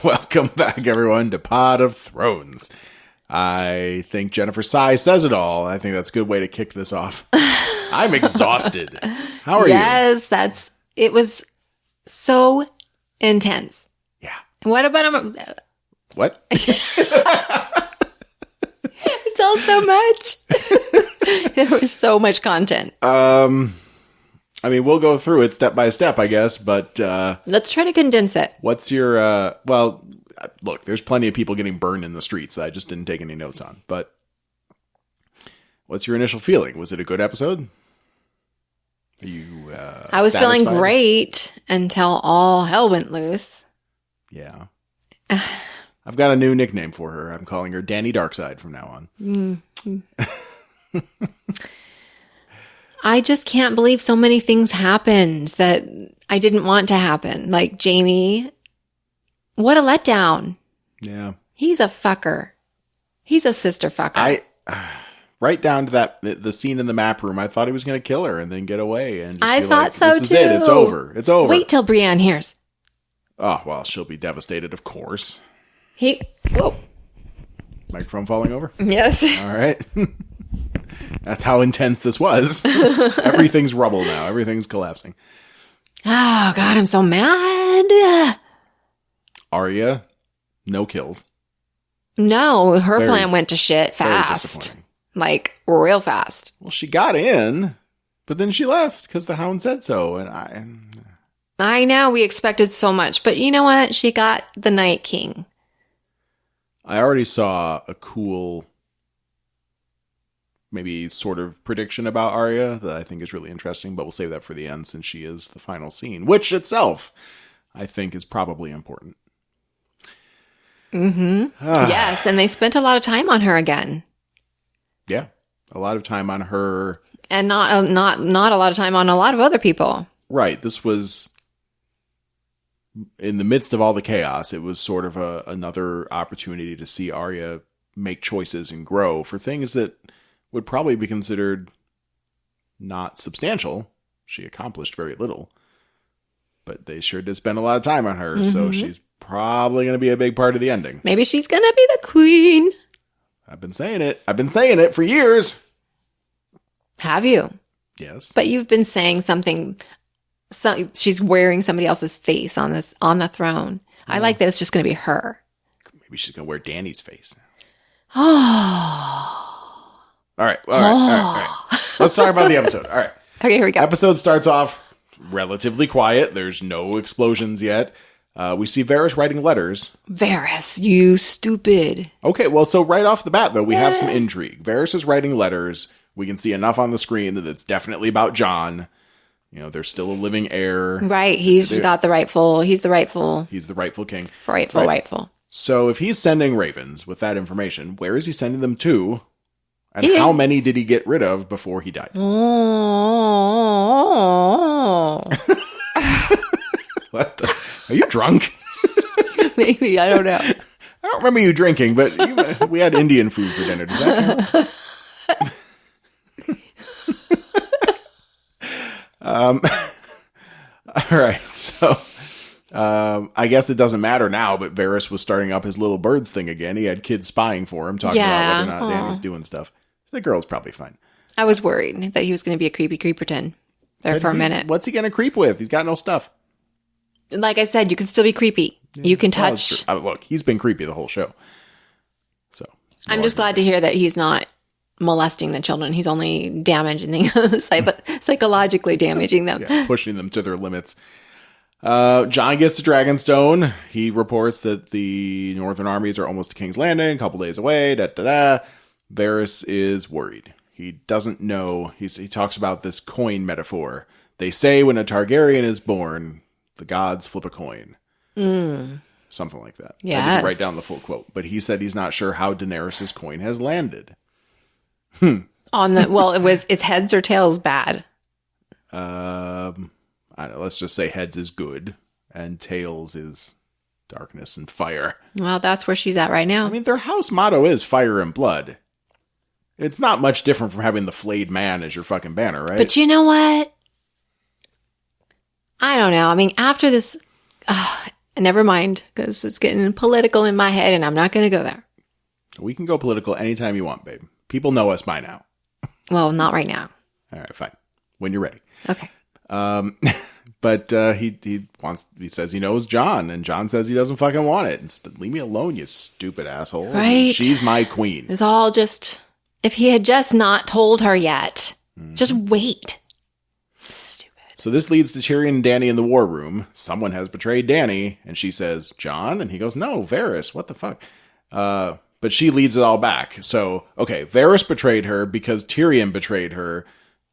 Welcome back, everyone, to Pod of Thrones. I think Jennifer Sy says it all. I think that's a good way to kick this off. I'm exhausted. How are you? Yes, it was so intense. Yeah. What about What? It's all so much. There was so much content. I mean, we'll go through it step by step, I guess, but let's try to condense it. What's your well, look, there's plenty of people getting burned in the streets that I just didn't take any notes on, but what's your initial feeling? Was it a good episode? Are you I was satisfied? feeling great until all hell went loose. Yeah. I've got a new nickname for her. I'm calling her Danny Darkside from now on. Mm-hmm. I just can't believe so many things happened that I didn't want to happen. Like Jamie, what a letdown. Yeah. He's a fucker. He's a sister fucker. Right down to that, the scene in the map room, I thought he was going to kill her and then get away. And just I be thought like, so, this is too. it. It's over. It's over. Wait till Brienne hears. Oh, well, she'll be devastated, of course. Whoa. Microphone falling over? Yes. All right. That's how intense this was. Everything's rubble now. Everything's collapsing. Oh, God, I'm so mad. Arya, no kills. No, her plan went to shit fast. Like, real fast. Well, she got in, but then she left because the Hound said so. And I know, we expected so much. But you know what? She got the Night King. I already saw a cool, maybe sort of prediction about Arya that I think is really interesting, but we'll save that for the end since she is the final scene, which itself I think is probably important. Mm-hmm. Yes, and they spent a lot of time on her again. Yeah, a lot of time on her. And not a lot of time on a lot of other people. Right, this was in the midst of all the chaos. It was sort of another opportunity to see Arya make choices and grow for things that would probably be considered not substantial. She accomplished very little, but they sure did spend a lot of time on her. Mm-hmm. So she's probably going to be a big part of the ending. Maybe she's going to be the queen. I've been saying it for years. Have you? Yes. But you've been saying something. So she's wearing somebody else's face on the throne. I like that it's just going to be her. Maybe she's going to wear Dany's face. Oh. All right. Let's talk about the episode. All right. Okay, here we go. Episode starts off relatively quiet. There's no explosions yet. We see Varys writing letters. Varys, you stupid. Okay, well, so right off the bat, though, we have some intrigue. Varys is writing letters. We can see enough on the screen that it's definitely about Jon. You know, there's still a living heir. Right, he's the rightful king. Rightful. So if he's sending ravens with that information, where is he sending them to? And how many did he get rid of before he died? Oh. What the? Are you drunk? Maybe, I don't know. I don't remember you drinking, but we had Indian food for dinner. Does that count? All right, so I guess it doesn't matter now, but Varys was starting up his little birds thing again. He had kids spying for him, talking about whether or not Dany's doing stuff. The girl's probably fine. I was worried that he was going to be a creepy creeperton there for a minute. What's he going to creep with? He's got no stuff. Like I said, you can still be creepy. Yeah, you can touch. Look, he's been creepy the whole show. So I'm just glad to hear that he's not molesting the children. He's only damaging them, psychologically damaging them. Yeah, pushing them to their limits. Jon gets to Dragonstone. He reports that the northern armies are almost to King's Landing, a couple days away. Varys is worried. He doesn't know. He talks about this coin metaphor. They say when a Targaryen is born, the gods flip a coin. Something like that. Yeah. I didn't write down the full quote, but he said he's not sure how Daenerys' coin has landed. It's heads or tails bad? I don't know, let's just say heads is good and tails is darkness and fire. Well, that's where she's at right now. I mean, their house motto is fire and blood. It's not much different from having the flayed man as your fucking banner, right? But you know what? I don't know. I mean, after this, Never mind, because it's getting political in my head, and I'm not going to go there. We can go political anytime you want, babe. People know us by now. Well, not right now. All right, fine. When you're ready. Okay. But he says he knows John, and John says he doesn't fucking want it. Leave me alone, you stupid asshole. Right. She's my queen. It's all just, if he had just not told her yet, just wait. Stupid. So this leads to Tyrion and Dany in the war room. Someone has betrayed Dany, and she says, John? And he goes, no, Varys, what the fuck? But she leads it all back. So, okay, Varys betrayed her because Tyrion betrayed her,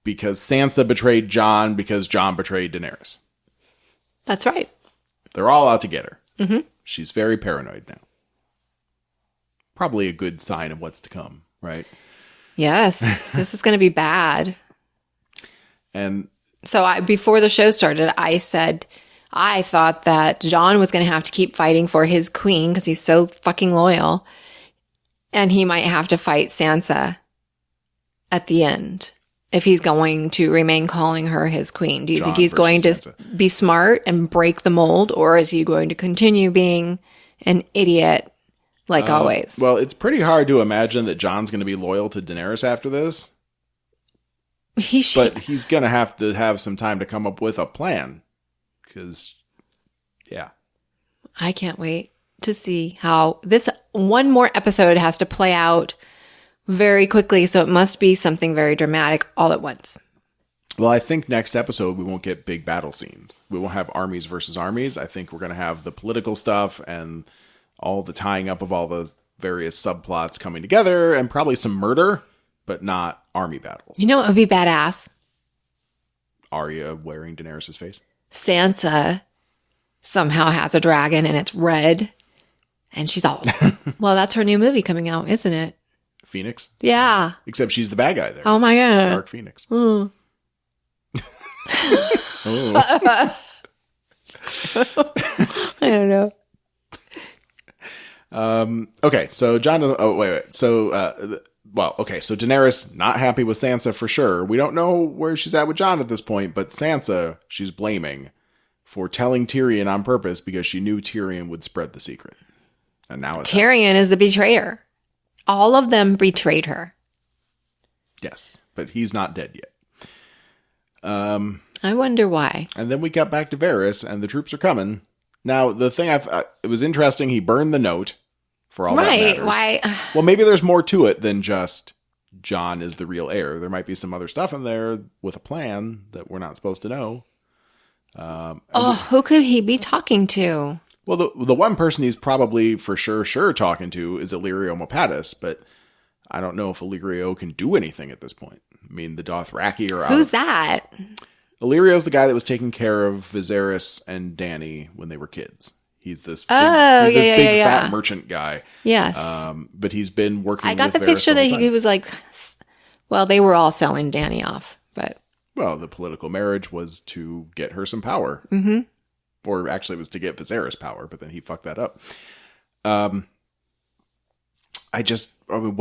because Sansa betrayed Jon, because Jon betrayed Daenerys. That's right. They're all out to get her. Mm-hmm. She's very paranoid now. Probably a good sign of what's to come, right? Yes, this is going to be bad. And so before the show started, I said I thought that Jon was going to have to keep fighting for his queen because he's so fucking loyal. And he might have to fight Sansa at the end if he's going to remain calling her his queen. Do you think he's going to Sansa. Be smart and break the mold, or is he going to continue being an idiot like always? Well, it's pretty hard to imagine that Jon's going to be loyal to Daenerys after this. But he's going to have some time to come up with a plan. Because, yeah. I can't wait to see how this one more episode has to play out very quickly. So it must be something very dramatic all at once. Well, I think next episode we won't get big battle scenes. We won't have armies versus armies. I think we're going to have the political stuff and all the tying up of all the various subplots coming together, and probably some murder, but not army battles. You know what would be badass? Arya wearing Daenerys' face. Sansa somehow has a dragon and it's red. And she's all, well, that's her new movie coming out, isn't it? Phoenix? Yeah. Except she's the bad guy there. Oh my God. Dark Phoenix. Mm. I don't know. Okay, so Jon. Oh, wait. So, so Daenerys not happy with Sansa for sure. We don't know where she's at with Jon at this point, but Sansa, she's blaming for telling Tyrion on purpose because she knew Tyrion would spread the secret. And now it's Tyrion is the betrayer. All of them betrayed her. Yes, but he's not dead yet. I wonder why. And then we got back to Varys, and the troops are coming. Now, the thing it was interesting, he burned the note for all that matters. Why? Well, maybe there's more to it than just Jon is the real heir. There might be some other stuff in there with a plan that we're not supposed to know. Who could he be talking to? Well, the one person he's probably for sure talking to is Illyrio Mopatis, but I don't know if Illyrio can do anything at this point. I mean, the Dothraki are out. Who's that? Illyrio's the guy that was taking care of Viserys and Dany when they were kids. He's this big, fat merchant guy. Yes. But he's been working with Varys. I got the picture that he was like, well, they were all selling Dany off, but. Well, the political marriage was to get her some power. Mm-hmm. Or actually it was to get Viserys power, but then he fucked that up. What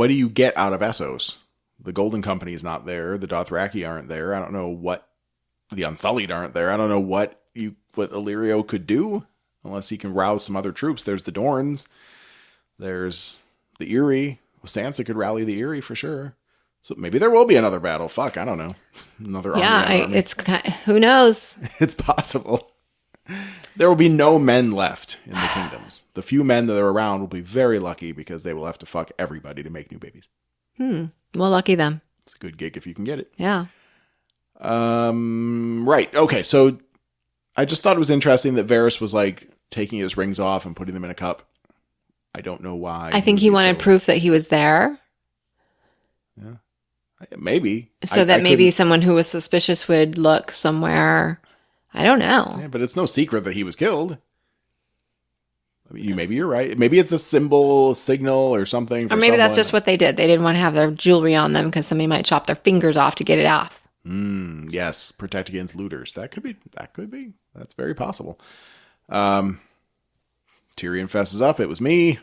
do you get out of Essos? The Golden Company is not there. The Dothraki aren't there. I don't know what the Unsullied aren't there. I don't know what Illyrio could do unless he can rouse some other troops. There's the Dorns. There's the Eyrie. Well, Sansa could rally the Eyrie for sure. So maybe there will be another battle. Fuck, I don't know. Another army. Yeah, who knows? It's possible. There will be no men left in the kingdoms. The few men that are around will be very lucky because they will have to fuck everybody to make new babies. Well, lucky them. It's a good gig if you can get it. Yeah. Right. Okay. So I just thought it was interesting that Varys was like taking his rings off and putting them in a cup. I don't know why. I think he wanted proof that he was there. Yeah. Maybe. So that maybe someone who was suspicious would look somewhere. I don't know. Yeah, but it's no secret that he was killed. I mean, maybe you're right. Maybe it's a signal or something. Or maybe that's just what they did. They didn't want to have their jewelry on them because somebody might chop their fingers off to get it off. Yes, protect against looters. That could be. That's very possible. Tyrion fesses up. It was me.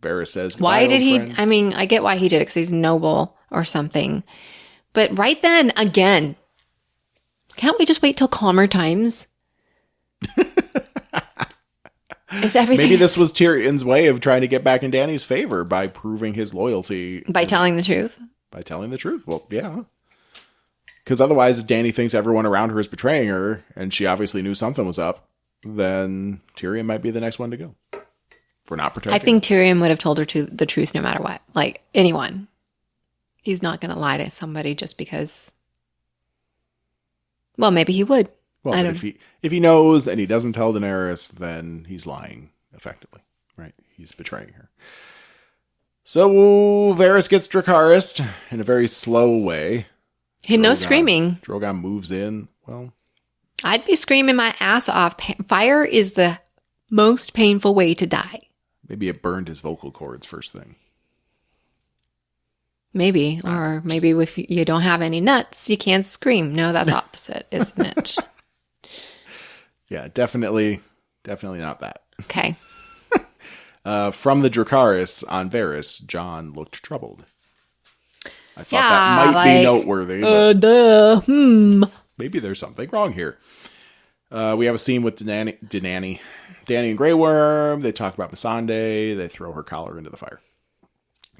Varys says, why did he? Friend. I mean, I get why he did it because he's noble or something. But right then, again, can't we just wait till calmer times? It's everything. Maybe this was Tyrion's way of trying to get back in Dany's favor by proving his loyalty. By telling the truth? By telling the truth. Well, yeah. Because otherwise, if Dany thinks everyone around her is betraying her, and she obviously knew something was up, then Tyrion might be the next one to go. For not protecting I think Tyrion would have told her the truth no matter what. Like, anyone. He's not going to lie to somebody just because... Well, maybe he would. Well, but if he knows and he doesn't tell Daenerys, then he's lying, effectively. Right? He's betraying her. So, Varys gets Dracarys in a very slow way. No screaming. Drogon moves in. Well, I'd be screaming my ass off. Fire is the most painful way to die. Maybe it burned his vocal cords first thing. Maybe. Or maybe if you don't have any nuts, you can't scream. No, that's opposite, isn't it? Yeah, definitely not that. Okay. From the Dracarys on Varys, Jon looked troubled. I thought that might be noteworthy. Maybe there's something wrong here. We have a scene with Dany and Grey Worm. They talk about Missandei. They throw her collar into the fire.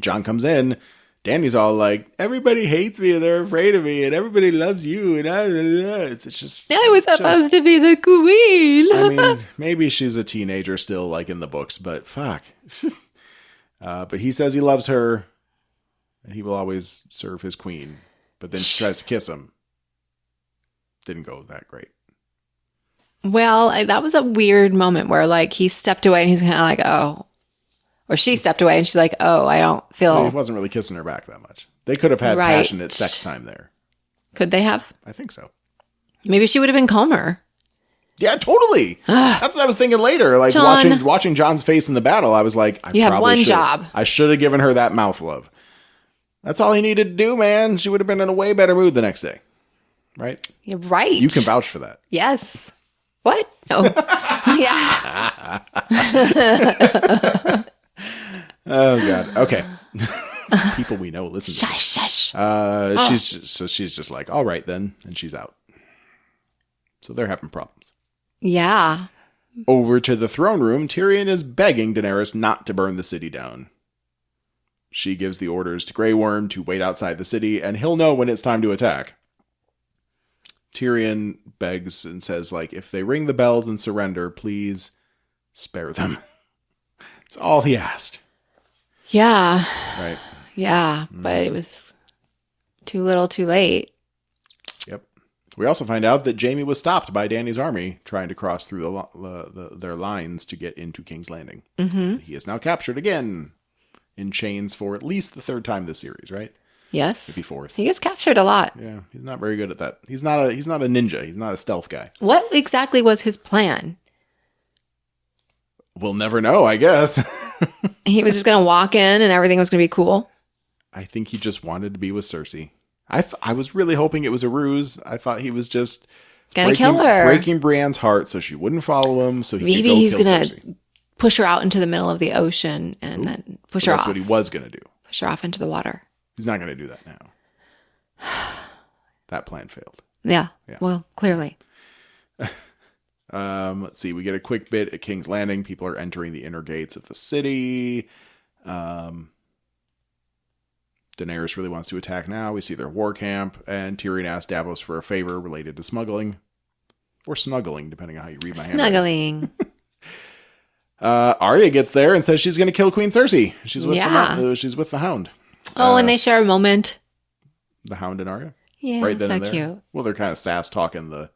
Jon comes in. Dany's all like, everybody hates me and they're afraid of me and everybody loves you. And it's just... I was supposed to be the queen. I mean, maybe she's a teenager still, like in the books, but fuck. But he says he loves her and he will always serve his queen. But then she tries to kiss him. Didn't go that great. Well, that was a weird moment where like he stepped away and he's kind of like, oh. Or she stepped away and she's like, oh, I don't feel... Well, he wasn't really kissing her back that much. They could have had passionate sex time there. Could they have? I think so. Maybe she would have been calmer. Yeah, totally. That's what I was thinking later. Like watching Jon's face in the battle, I was like, you have one job. I should have given her that mouth love. That's all he needed to do, man. She would have been in a way better mood the next day. Right? You're right. You can vouch for that. Yes. What? No. Yeah. Oh God. Okay. People we know listen. Shush. She's just like, all right then, and she's out. So they're having problems. Yeah. Over to the throne room, Tyrion is begging Daenerys not to burn the city down. She gives the orders to Grey Worm to wait outside the city, and he'll know when it's time to attack. Tyrion begs and says, like, if they ring the bells and surrender, please spare them. It's all he asked. Yeah. Right. Yeah, but it was too little too late. Yep. We also find out that Jaime was stopped by Dany's army trying to cross through their lines to get into King's Landing. Mm-hmm. He is now captured again in chains for at least the third time this series, right? Yes. Maybe fourth. He gets captured a lot. Yeah, he's not very good at that. He's not a ninja. He's not a stealth guy. What exactly was his plan? We'll never know, I guess. He was just going to walk in and everything was going to be cool? I think he just wanted to be with Cersei. I was really hoping it was a ruse. I thought he was just going to kill her. Breaking Brienne's heart so she wouldn't follow him, so he Maybe could go he's kill gonna Cersei. Push her out into the middle of the ocean and then push her off. That's what he was going to do. Push her off into the water. He's not going to do that now. That plan failed. Yeah. Well, clearly. Let's see. We get a quick bit at King's Landing. People are entering the inner gates of the city. Daenerys really wants to attack now. We see their war camp, and Tyrion asks Davos for a favor related to smuggling. Or snuggling, depending on how you read my handwriting. Snuggling. Arya gets there and says she's going to kill Queen Cersei. She's with the Hound. Oh, and they share a moment. The Hound and Arya? Yeah, right then so and there. cute. Well, they're kind of sass talking the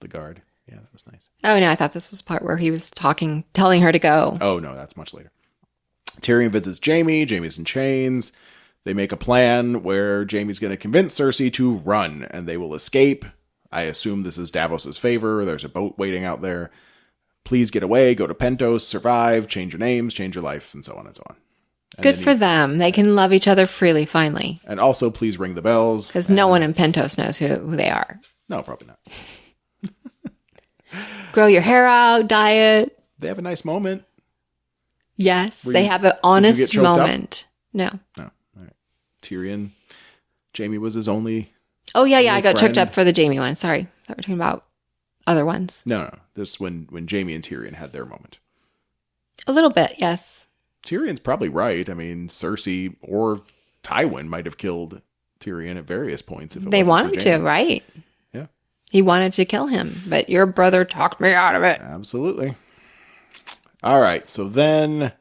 guard. Yeah, that was nice. Oh, no, I thought this was the part where he was telling her to go. Oh, no, that's much later. Tyrion visits Jaime. Jaime's in chains. They make a plan where Jaime's going to convince Cersei to run, and they will escape. I assume this is Davos's favor. There's a boat waiting out there. Please get away, go to Pentos, survive, change your names, change your life, and so on and so on. And good for them. They can love each other freely, finally. And also, please ring the bells. Because no one in Pentos knows who they are. No, probably not. Grow your hair out, dye it. They have a nice moment. Yes, they have an honest moment. No. All right. Tyrion. Jaime was his only. Oh, yeah. I got choked up for the Jaime one. Sorry. I thought we were talking about other ones. No. This when Jaime and Tyrion had their moment. A little bit, yes. Tyrion's probably right. I mean, Cersei or Tywin might have killed Tyrion at various points if it They wasn't wanted for Jaime. to, right? Yeah. He wanted to kill him, but your brother talked me out of it. Absolutely. All right, so then,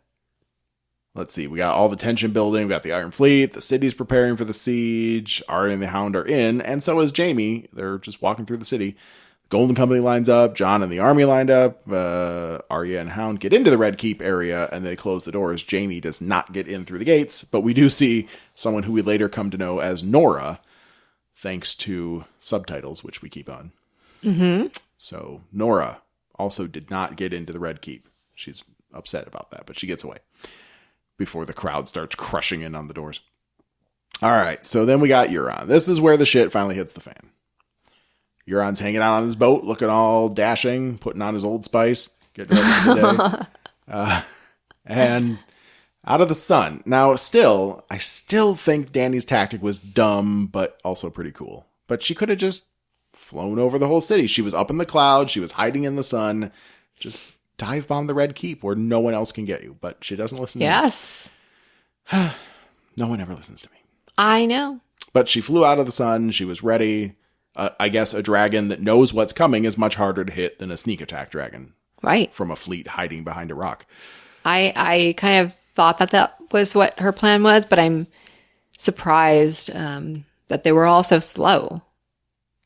let's see. We got all the tension building. We got the Iron Fleet. The city's preparing for the siege. Arya and the Hound are in, and so is Jaime. They're just walking through the city. The Golden Company lines up. Jon and the army lined up. Arya and Hound get into the Red Keep area, and they close the doors. Jaime does not get in through the gates, but we do see someone who we later come to know as Nora, thanks to subtitles, which we keep on. Mm-hmm. So Nora also did not get into the Red Keep. She's upset about that, but she gets away before the crowd starts crushing in on the doors. All right, so then we got Euron. This is where the shit finally hits the fan. Euron's hanging out on his boat, looking all dashing, putting on his Old Spice, getting ready for the day. And out of the sun. Now, I still think Dany's tactic was dumb, but also pretty cool. But she could have just flown over the whole city. She was up in the clouds. She was hiding in the sun. Just dive bomb the Red Keep where no one else can get you. But she doesn't listen to me. Yes. No one ever listens to me. I know. But she flew out of the sun. She was ready. I guess a dragon that knows what's coming is much harder to hit than a sneak attack dragon. Right. From a fleet hiding behind a rock. I kind of thought that was what her plan was, but I'm surprised that they were all so slow.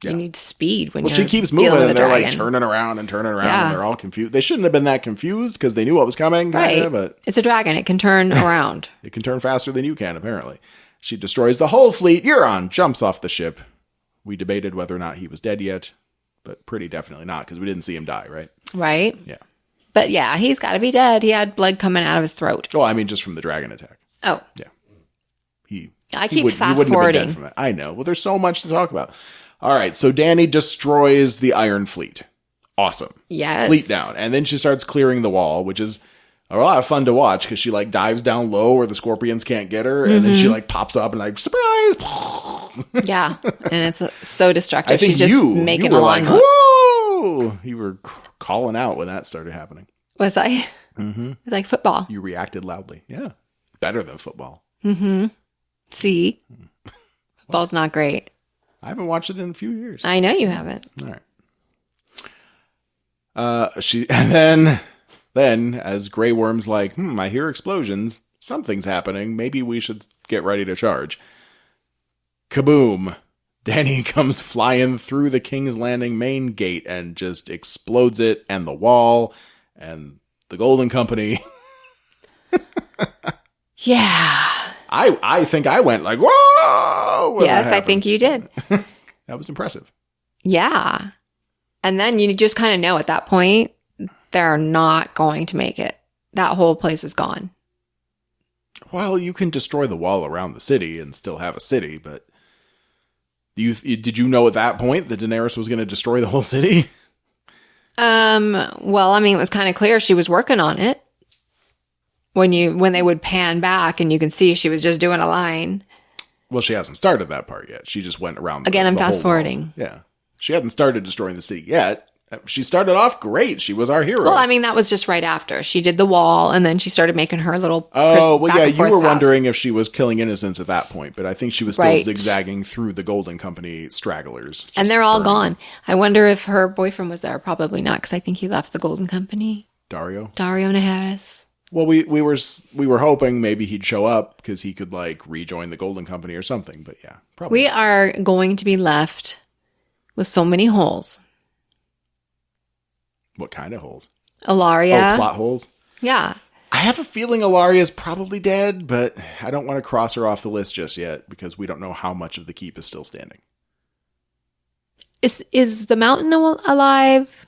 Yeah. You need speed when she keeps moving and they're like turning around and they're all confused. They shouldn't have been that confused because they knew what was coming. Right. But it's a dragon. It can turn around. It can turn faster than you can, apparently. She destroys the whole fleet. Euron jumps off the ship. We debated whether or not he was dead yet, but pretty definitely not because we didn't see him die, right? Right. Yeah. But yeah, he's got to be dead. He had blood coming out of his throat. Oh, I mean just from the dragon attack. Oh. Yeah. I keep fast forwarding. From that. I know. Well, there's so much to talk about. All right, so Dany destroys the Iron Fleet. Awesome. Yes. Fleet down. And then she starts clearing the wall, which is a lot of fun to watch because she like dives down low where the scorpions can't get her. And then she like pops up and like, surprise. Yeah. And it's so destructive. I think She's just making you were a like, whoa. You were calling out when that started happening. Was I? Mm-hmm. It's like football. You reacted loudly. Yeah. Better than football. Mm-hmm. See? Football's not great. I haven't watched it in a few years. I know you haven't. All right. And then as Grey Worm's like, I hear explosions. Something's happening. Maybe we should get ready to charge. Kaboom. Dany comes flying through the King's Landing main gate and just explodes it and the wall and the Golden Company. Yeah. I think I went like, whoa! Yes, I think you did. That was impressive. Yeah. And then you just kind of know at that point, they're not going to make it. That whole place is gone. Well, you can destroy the wall around the city and still have a city, but did you know at that point that Daenerys was going to destroy the whole city? Well, I mean, it was kind of clear she was working on it. When they would pan back and you can see she was just doing a line. Well, she hasn't started that part yet. She just went around. Again, I'm fast forwarding. Yeah. She hadn't started destroying the city yet. She started off great. She was our hero. Well, I mean, that was just right after. She did the wall and then she started making her little. Oh, well, yeah. You were wondering if she was killing innocents at that point, but I think she was still zigzagging through the Golden Company stragglers. And they're all gone. I wonder if her boyfriend was there. Probably not, because I think he left the Golden Company. Dario Naharis. Well, we were hoping maybe he'd show up because he could like rejoin the Golden Company or something. But yeah, probably. We are going to be left with so many holes. What kind of holes? Ilaria. Oh, plot holes? Yeah. I have a feeling Ilaria's probably dead, but I don't want to cross her off the list just yet because we don't know how much of the keep is still standing. Is the mountain alive?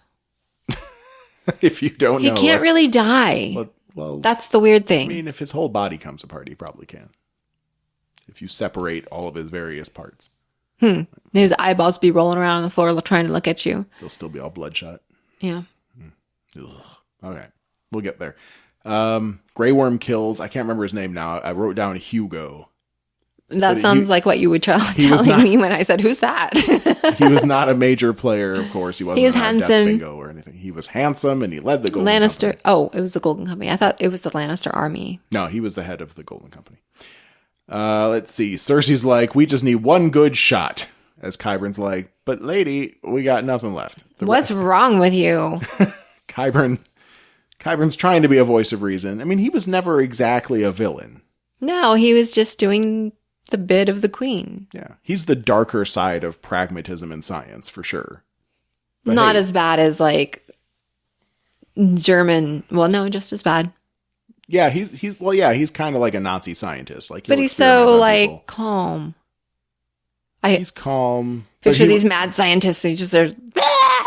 If you don't know. He can't really die. Well, that's the weird thing. I mean, if his whole body comes apart, he probably can. If you separate all of his various parts. His eyeballs be rolling around on the floor trying to look at you. He'll still be all bloodshot. Yeah. Ugh. Okay. We'll get there. Grey Worm kills, I can't remember his name now. I wrote down Hugo. That sounds like what you would telling me when I said, "Who's that?" He was not a major player, of course. He wasn't He was on Death handsome. Bingo or anything. He was handsome, and he led the Golden Lannister. Company. Oh, it was the Golden Company. I thought it was the Lannister army. No, he was the head of the Golden Company. Let's see. Cersei's like, we just need one good shot. As Qyburn's like, but lady, we got nothing left. What's wrong with you? Qyburn's trying to be a voice of reason. I mean, he was never exactly a villain. No, he was just doing the bid of the queen. Yeah. He's the darker side of pragmatism and science, for sure. But Not as bad as like German. Well, no, just as bad. Yeah, he's kind of like a Nazi scientist. Like, but he's so like calm. He's calm. Picture these mad scientists who just are,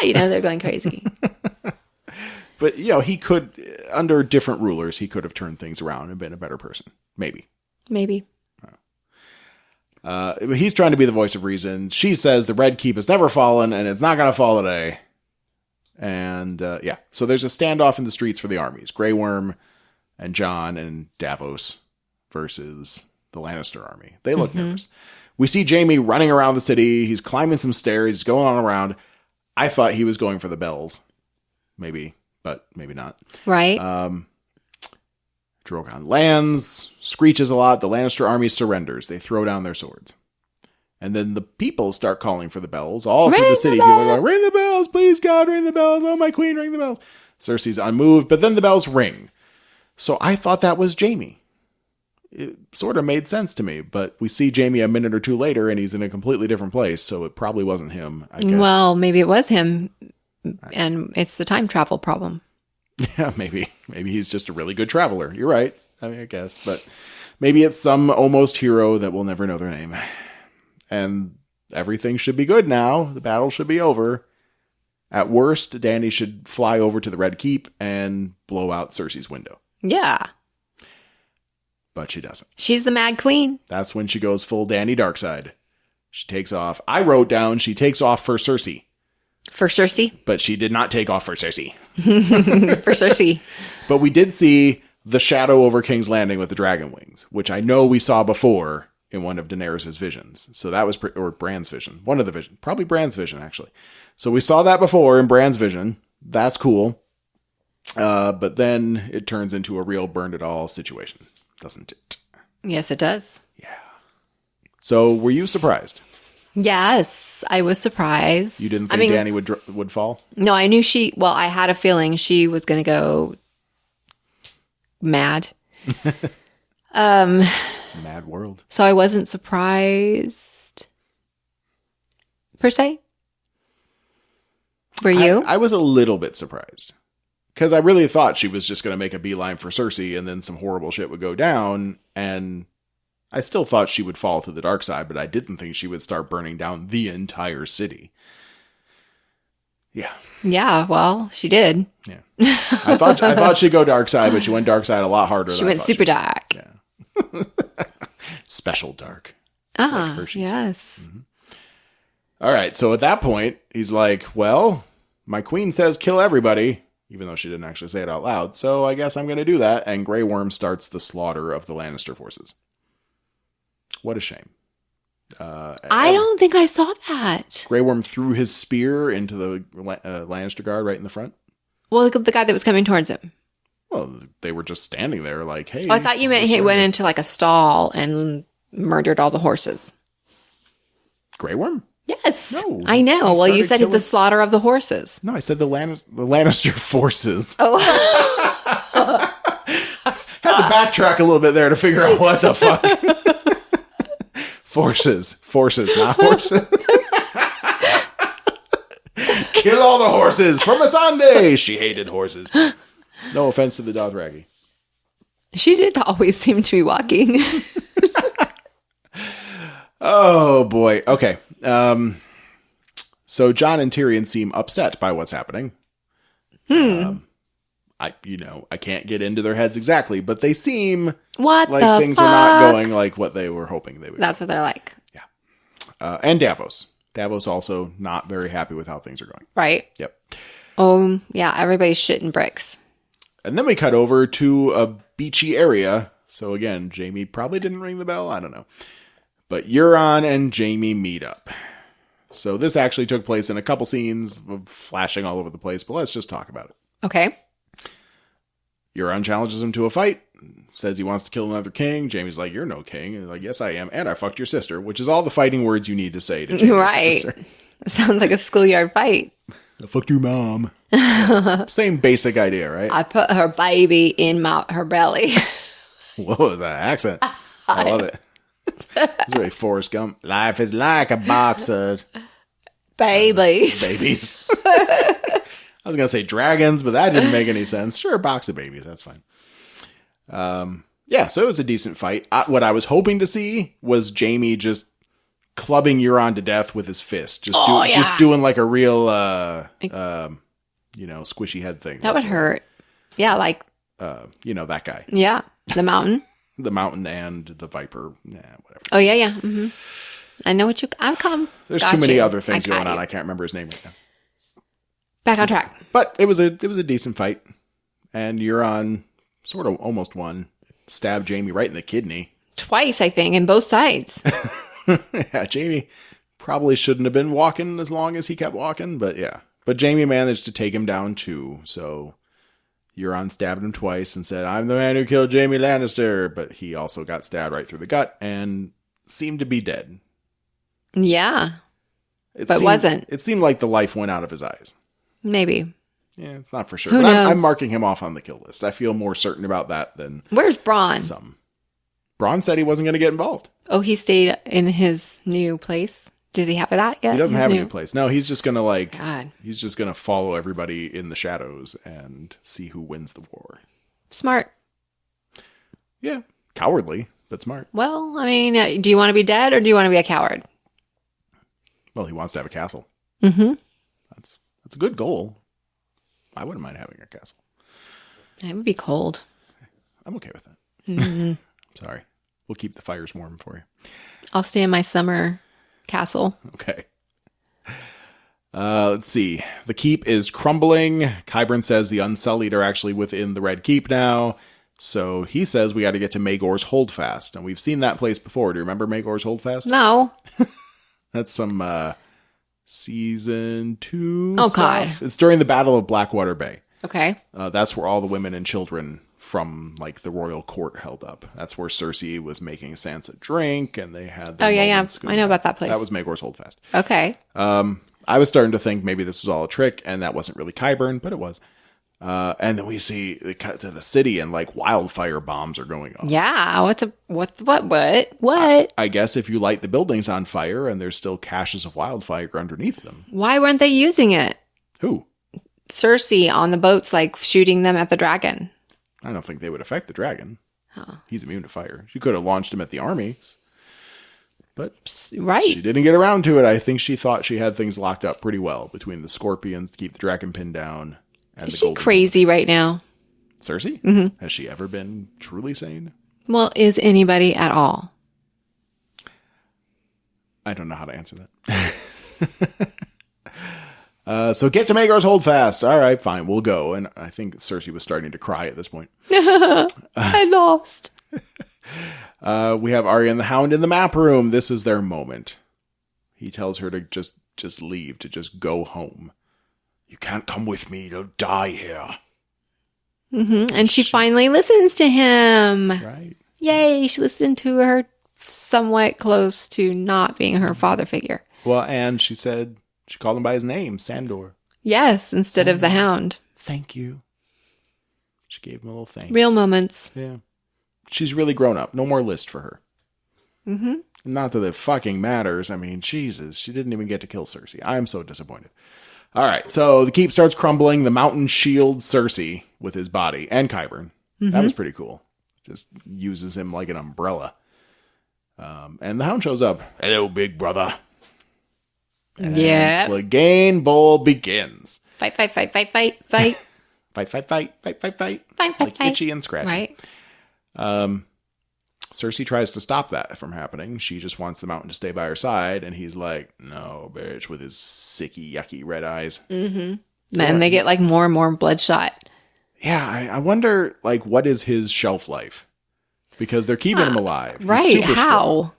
they're going crazy. But, he could, under different rulers, he could have turned things around and been a better person. Maybe. He's trying to be the voice of reason. She says the Red Keep has never fallen, and it's not going to fall today. And, so there's a standoff in the streets for the armies. Grey Worm and Jon and Davos versus the Lannister army. They look nervous. We see Jaime running around the city. He's climbing some stairs. He's going on around. I thought he was going for the bells. Maybe, but maybe not. Right. Drogon lands, screeches a lot. The Lannister army surrenders. They throw down their swords. And then the people start calling for the bells. All through the city, people are going, ring the bells, please God, ring the bells. Oh, my queen, ring the bells. Cersei's unmoved, but then the bells ring. So I thought that was Jaime. It sort of made sense to me, but we see Jaime a minute or two later and he's in a completely different place, so it probably wasn't him, I guess. Well, maybe it was him, and it's the time travel problem. Yeah, maybe. Maybe he's just a really good traveler. You're right. I mean, I guess, but maybe it's some almost hero that we'll never know their name. And everything should be good now. The battle should be over. At worst, Dany should fly over to the Red Keep and blow out Cersei's window. Yeah. But she doesn't. She's the Mad Queen. That's when she goes full Dany Darkside. She takes off. I wrote down she takes off for Cersei. For Cersei? But she did not take off for Cersei. For Cersei. But we did see the shadow over King's Landing with the dragon wings, which I know we saw before in one of Daenerys' visions. So that was, or Bran's vision. One of the vision. Probably Bran's vision, actually. So we saw that before in Bran's vision. That's cool. But then it turns into a real burn it all situation. Doesn't it? Yes, it does. Yeah. So were you surprised? Yes, I was surprised. You didn't think Dany would fall? No, I knew I had a feeling she was going to go mad. It's a mad world. So I wasn't surprised, per se. Were you? I was a little bit surprised. Because I really thought she was just going to make a beeline for Cersei and then some horrible shit would go down. And I still thought she would fall to the dark side, but I didn't think she would start burning down the entire city. Yeah. Yeah, well, she did. Yeah. I thought she'd go dark side, but she went dark side a lot harder. She went super dark. Yeah. Special dark. Ah, like yes. Mm-hmm. All right. So at that point, he's like, well, my queen says kill everybody. Even though she didn't actually say it out loud. So I guess I'm going to do that. And Grey Worm starts the slaughter of the Lannister forces. What a shame. I don't think I saw that. Grey Worm threw his spear into the Lannister guard right in the front. Well, the guy that was coming towards him. Well, they were just standing there like, hey. Oh, I thought you meant he went into like a stall and murdered all the horses. Grey Worm? Yes, no, I know. Well, you said the slaughter of the horses. No, I said the Lannister forces. Oh. Had to backtrack a little bit there to figure out what the fuck. Forces, not horses. Kill all the horses from a Sunday. She hated horses. No offense to the Dothraki. She did always seem to be walking. Oh boy. Okay. So Jon and Tyrion seem upset by what's happening. I can't get into their heads exactly, but they seem like things are not going like what they were hoping they would. That's what they're like. Yeah. And Davos. Davos also not very happy with how things are going. Right. Yep. Yeah. Everybody's shitting bricks. And then we cut over to a beachy area. So again, Jaime probably didn't ring the bell. I don't know. But Euron and Jaime meet up. So this actually took place in a couple scenes of flashing all over the place, but let's just talk about it. Okay. Euron challenges him to a fight, says he wants to kill another king. Jaime's like, you're no king. And like, yes, I am. And I fucked your sister, which is all the fighting words you need to say to Jaime. Right. It sounds like a schoolyard fight. I fucked your mom. Same basic idea, right? I put her baby in her belly. What was that accent? I love it. It's really Forrest Gump. Life is like a box of babies. Babies. I was going to say dragons, but that didn't make any sense. Sure, a box of babies. That's fine. Yeah, so it was a decent fight. What I was hoping to see was Jaime just clubbing Euron to death with his fist. Just doing like a real, squishy head thing. That would hurt. Yeah, like... that guy. Yeah, the mountain. The mountain and the viper. Nah, whatever. Oh, yeah, yeah. Mm-hmm. I know what There's too many other things going on. I can't remember his name right now. Back on track. But it was a decent fight. And Euron sort of almost won. Stabbed Jaime right in the kidney. Twice, I think, in both sides. Yeah, Jaime probably shouldn't have been walking as long as he kept walking, but yeah. But Jaime managed to take him down too, so Euron stabbed him twice and said, I'm the man who killed Jaime Lannister, but he also got stabbed right through the gut and seemed to be dead. Yeah, wasn't. It seemed like the life went out of his eyes. Maybe. Yeah, it's not for sure. Who but knows? I'm marking him off on the kill list. I feel more certain about that than Where's Bronn? some. Bronn said he wasn't going to get involved. Oh, he stayed in his new place? Does he have that yet? He doesn't have a new place. No, he's just going to God. He's just going to follow everybody in the shadows and see who wins the war. Smart. Yeah. Cowardly, but smart. Well, I mean, do you want to be dead or do you want to be a coward? Well, he wants to have a castle. Mm-hmm. That's a good goal. I wouldn't mind having a castle. It would be cold. I'm okay with that. Mm-hmm. Sorry. We'll keep the fires warm for you. I'll stay in my summer castle. Okay. Let's see. The keep is crumbling. Qyburn says the Unsullied are actually within the Red Keep now. So he says we got to get to Maegor's Holdfast. And we've seen that place before. Do you remember Maegor's Holdfast? No. That's some season 2 Oh, stuff. God. It's during the Battle of Blackwater Bay. Okay. That's where all the women and children from the royal court held up. That's where Cersei was making Sansa drink, and they had. Oh yeah. I know about that place. That was Maegor's Holdfast. Okay. I was starting to think maybe this was all a trick, and that wasn't really Qyburn, but it was. And then we see they cut to the city, and wildfire bombs are going off. Yeah. What? I guess if you light the buildings on fire, and there's still caches of wildfire underneath them. Why weren't they using it? Who? Cersei on the boats, shooting them at the dragon. I don't think they would affect the dragon. Huh. He's immune to fire. She could have launched him at the armies. But right. She didn't get around to it. I think she thought she had things locked up pretty well between the scorpions to keep the dragon pinned down. And Is she crazy right now? Cersei? Mm-hmm. Has she ever been truly sane? Well, is anybody at all? I don't know how to answer that. So get to Maegor's Holdfast. All right, fine, we'll go. And I think Cersei was starting to cry at this point. I lost. We have Arya and the Hound in the map room. This is their moment. He tells her to just leave, to just go home. You can't come with me. You'll die here. Mm-hmm. And she finally listens to him. Right. Yay, she listened to her somewhat close to not being her father figure. Well, and she called him by his name, Sandor. Yes, instead of the Hound. Thank you. She gave him a little thanks. Real moments. Yeah. She's really grown up. No more list for her. Mm-hmm. Not that it fucking matters. I mean, Jesus, she didn't even get to kill Cersei. I'm so disappointed. All right, so the keep starts crumbling. The mountain shields Cersei with his body and Qyburn. Mm-hmm. That was pretty cool. Just uses him like an umbrella. And the Hound shows up. Hello, big brother. Yeah. Cleganebowl begins. Fight. Fight. Fight. Like itchy and scratchy. Right. Cersei tries to stop that from happening. She just wants the mountain to stay by her side, and he's like, no, bitch, with his sicky, yucky red eyes. Mm-hmm. Then they get more and more bloodshot. Yeah, I wonder, what is his shelf life? Because they're keeping him alive. He's right, super how? strong.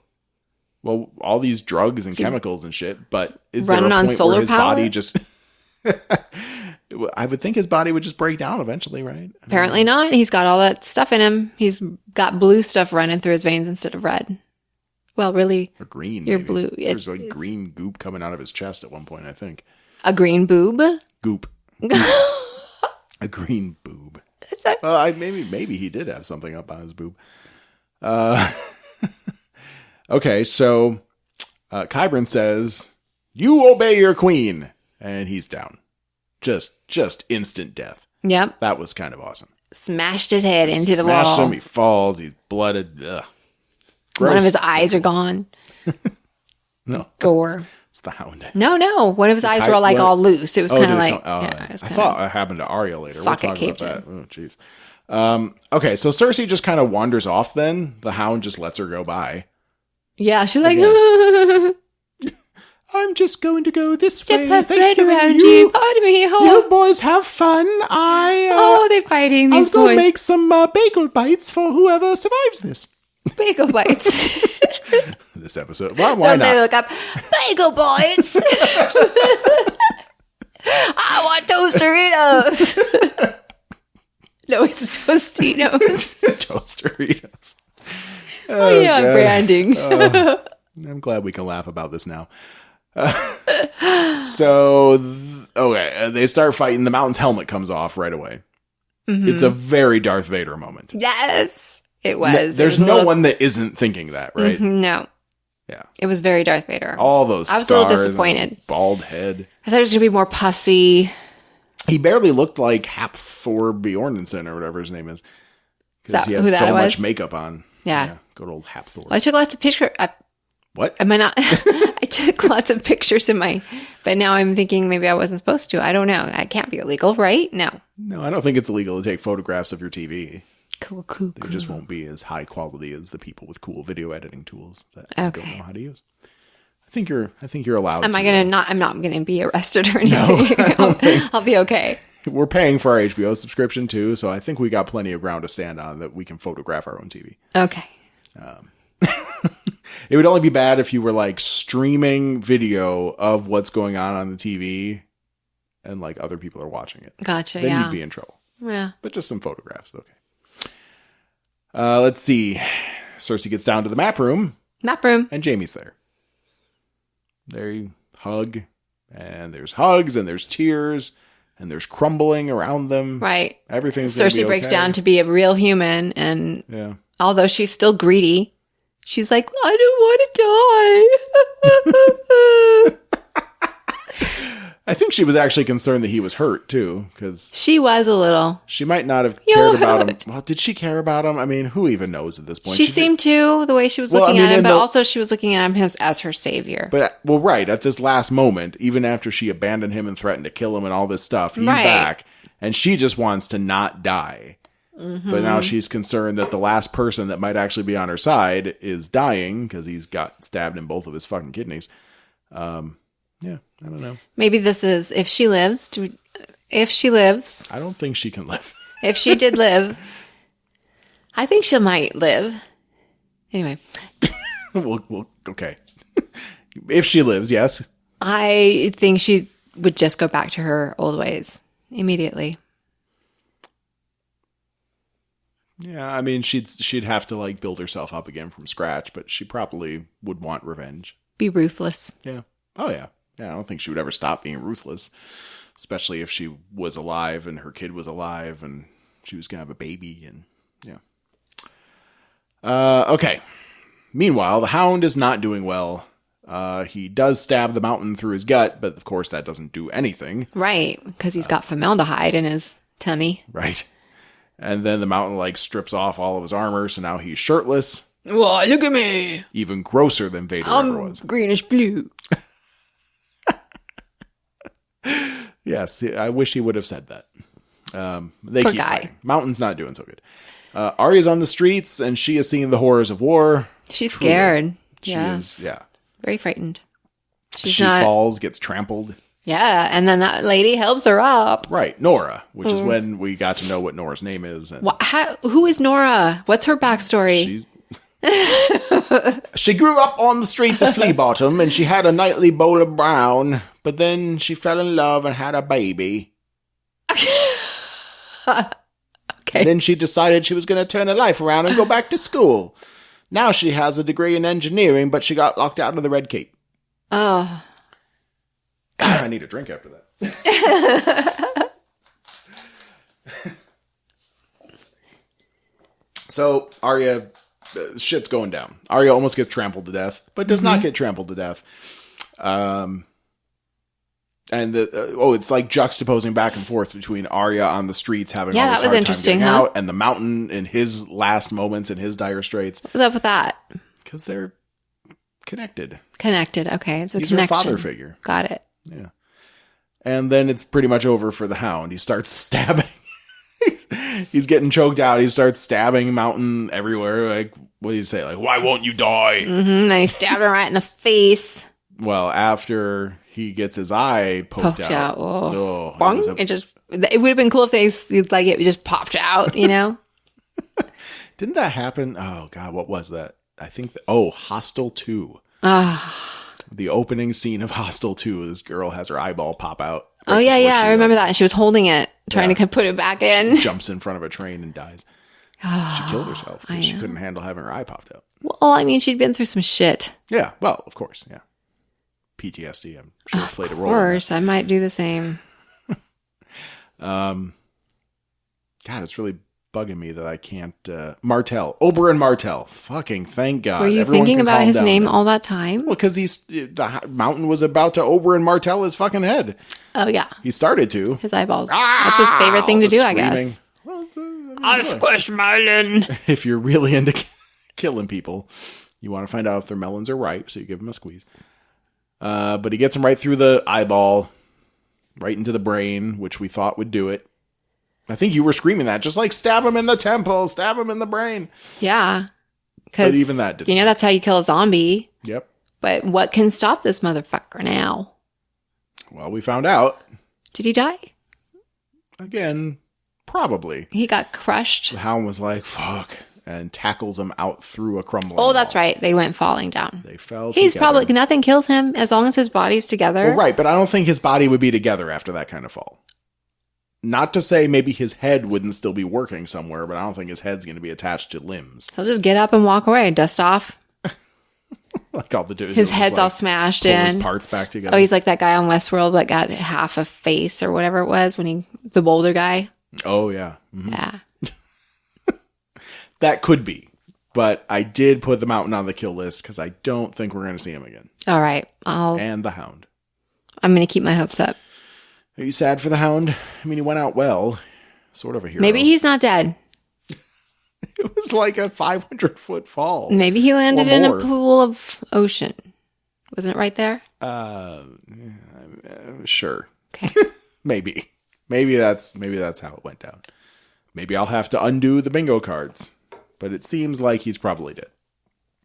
Well, all these drugs and chemicals and shit, but is Running there a on point solar where his power? body just... I would think his body would just break down eventually, right? Apparently not. He's got all that stuff in him. He's got blue stuff running through his veins instead of red. Well, really, Or green. you're maybe. blue. There's like green goop coming out of his chest at one point, I think. A green boob? Goop. A green boob. Is that- Well, maybe he did have something up on his boob. Okay, so Qyburn says, "You obey your queen," and he's down. Just instant death. Yep. That was kind of awesome. Smashed his head into the Smashed wall. him, he falls, he's blooded. Ugh. One of Gross. his eyes are gone. No. It's It's the Hound. No. One of his eyes were all, like all loose. It was kind did of it like, come- yeah, it was I kinda- thought it happened to Arya later. We'll Socket talk caved about that. Oh, jeez. Okay, so Cersei just kind of wanders off then. The Hound just lets her go by. Yeah, she's like, I'm just going to go this step way. right Thank you. around you. Pardon me. You boys have fun. They're fighting I'll these go boys. make some bagel bites for whoever survives this. Bagel bites. This episode. Well, why Don't they not? look up bagel bites? I want Toasteritos. No, it's Tostinos. Toasteritos. Oh, yeah, God. branding. I'm glad we can laugh about this now. Okay, they start fighting. The Mountain's helmet comes off right away. Mm-hmm. It's a very Darth Vader moment. Yes, it was. There's It was no one that isn't thinking that, right? No. Yeah. It was very Darth Vader. All those I was a little scars and disappointed. a bald head. I thought it was going to be more pussy. He barely looked like Hapthor Bjornsson or whatever his name is. Because he had who that so was? much makeup on. Yeah. Good old Hapthor. Well, I took lots of pictures. What? Am I not? I took lots of pictures but now I'm thinking maybe I wasn't supposed to. I don't know. I can't be illegal, right? No. No, I don't think it's illegal to take photographs of your TV. Cool. They just won't be as high quality as the people with cool video editing tools that I don't Okay. know how to use. I think you're allowed. I'm not going to be arrested or No, anything. I don't think. I'll be okay. We're paying for our HBO subscription too, so I think we got plenty of ground to stand on that we can photograph our own TV. Okay. It would only be bad if you were like streaming video of what's going on the TV and like other people are watching it. Gotcha. Then Yeah. you'd be in trouble. Yeah. But just some photographs, okay. Let's see. Cersei gets down to the map room Map room. and Jaime's there. They hug, and there's hugs, and there's tears, and there's crumbling around them. Right. Everything's gonna Cersei be breaks okay. down to be a real human, and Yeah. although she's still greedy, she's like, I don't want to die. I think she was actually concerned that he was hurt, too, because She was a little. she might not have You're cared about him. hurt. Well, did she care about him? I mean, who even knows at this point? She did- seemed to, the way she was Well, looking I mean, at him, in but the- also she was looking at him as her savior. But, well, right, at this last moment, even after she abandoned him and threatened to kill him and all this stuff, he's Right. back, and she just wants to not die. Mm-hmm. But now she's concerned that the last person that might actually be on her side is dying because he's got stabbed in both of his fucking kidneys. Yeah, I don't know. Maybe this is, if she lives, I don't think she can live. if she did live, I think she might live. Anyway, well, okay. If she lives, yes. I think she would just go back to her old ways immediately. Yeah, I mean, she'd have to like build herself up again from scratch, but she probably would want revenge. Be ruthless. Yeah. Oh yeah. Yeah, I don't think she would ever stop being ruthless, especially if she was alive and her kid was alive and she was gonna have a baby and yeah. Okay. Meanwhile, the Hound is not doing well. He does stab the Mountain through his gut, but of course that doesn't do anything. Right, because he's got formaldehyde in his tummy. Right. And then the Mountain like strips off all of his armor, so now he's shirtless. Whoa, look at me. Even grosser than Vader ever was. Greenish blue. Yes, I wish he would have said that. They Poor keep guy. fighting. Mountain's not doing so good. Arya's on the streets, and she is seeing the horrors of war. She's scared. She Yes. is, yeah. Very frightened. She's She not. falls, gets trampled. Yeah, and then that lady helps her up. Right, Nora, which is when we got to know what Nora's name is. And Who is Nora? What's her backstory? she's She grew up on the streets of Flea Bottom, and she had a nightly bowl of brown, but then she fell in love and had a baby. Okay. Then she decided she was going to turn her life around and go back to school. Now she has a degree in engineering, but she got locked out of the Red Cape. Oh. I need a drink after that. So, Arya, shit's going down. Arya almost gets trampled to death, but does not get trampled to death. And it's like juxtaposing back and forth between Arya on the streets having all this that was hard interesting, time getting out, and the Mountain in his last moments in his dire straits. What's up with that? Because they're connected. Connected. Okay. It's a He's connection. her father figure. Got it. Yeah. And then it's pretty much over for the Hound. He starts stabbing. He's getting choked out. He starts stabbing Mountain everywhere. Like, what do you say? Like, why won't you die? Mm-hmm. And he stabbed him right in the face. Well, after he gets his eye poked out. Oh. Oh, it would have been cool if it just popped out, you know? Didn't that happen? Oh, God, what was that? I think, Hostel 2. The opening scene of Hostel 2, this girl has her eyeball pop out. Right yeah. I remember that. And she was holding it, trying to put it back in. She jumps in front of a train and dies. She killed herself because she couldn't handle having her eye popped out. Well, I mean, she'd been through some shit. Yeah, well, of course, yeah. PTSD, I'm sure it played a role. Of course, I might do the same. God, it's really bugging me that I can't. Martell, Oberyn Martell. Fucking thank God. Were you Everyone thinking can about calm his down name now. all that time? Well, because the Mountain was about to Oberyn Martell his fucking head. Oh yeah, he started to his eyeballs. That's his favorite thing to do, I guess. Well, I squish melon. If you're really into killing people, you want to find out if their melons are ripe, so you give them a squeeze. But he gets him right through the eyeball, right into the brain, which we thought would do it. I think you were screaming that, just like stab him in the temple, stab him in the brain. Yeah. But even that didn't. You know, that's how you kill a zombie. Yep. But what can stop this motherfucker now? Well, we found out. Did he die? Again, probably. He got crushed. The Hound was like, fuck, and tackles him out through a crumbling wall. That's right. They went falling down. They fell He's together. probably, nothing kills him as long as his body's together. Well, right, but I don't think his body would be together after that kind of fall. Not to say maybe his head wouldn't still be working somewhere, but I don't think his head's going to be attached to limbs. He'll just get up and walk away, dust off. Like all the dudes. His head's all smashed in. His parts back together. Oh, he's like that guy on Westworld that got half a face or whatever it was the boulder guy. Oh, yeah. Mm-hmm. Yeah. That could be. But I did put the Mountain on the kill list because I don't think we're going to see him again. All right. And the Hound. I'm going to keep my hopes up. Are you sad for the Hound? I mean, he went out well. Sort of a hero. Maybe he's not dead. It was like a 500-foot fall. Maybe he landed in a pool of ocean. Wasn't it right there? Sure. Okay. Maybe that's how it went down. Maybe I'll have to undo the bingo cards. But it seems like he's probably dead.